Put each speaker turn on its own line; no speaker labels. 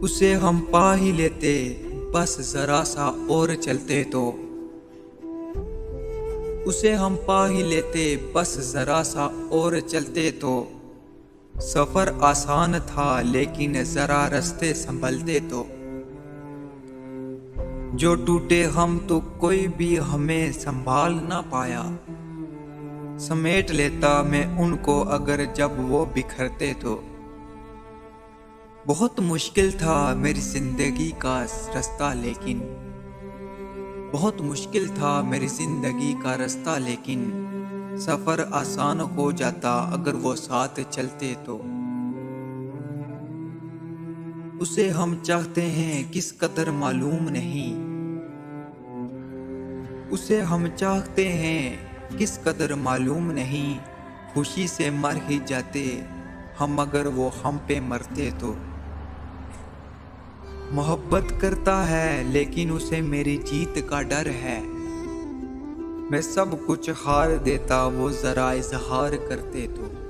उसे हम पा ही लेते, बस जरा सा और चलते तो। उसे हम पा ही लेते, बस जरा सा और चलते तो। सफर आसान था लेकिन जरा रास्ते संभलते तो। जो टूटे हम तो कोई भी हमें संभाल ना पाया। समेट लेता मैं उनको अगर जब वो बिखरते तो। बहुत मुश्किल था मेरी जिंदगी का रास्ता लेकिन, बहुत मुश्किल था मेरी जिंदगी का रास्ता लेकिन, सफर आसान हो जाता अगर वो साथ चलते तो। उसे हम चाहते हैं किस कदर मालूम नहीं, उसे हम चाहते हैं किस कदर मालूम नहीं। खुशी से मर ही जाते हम अगर वो हम पे मरते तो। मोहब्बत करता है लेकिन उसे मेरी जीत का डर है। मैं सब कुछ हार देता वो जरा इजहार करते तो।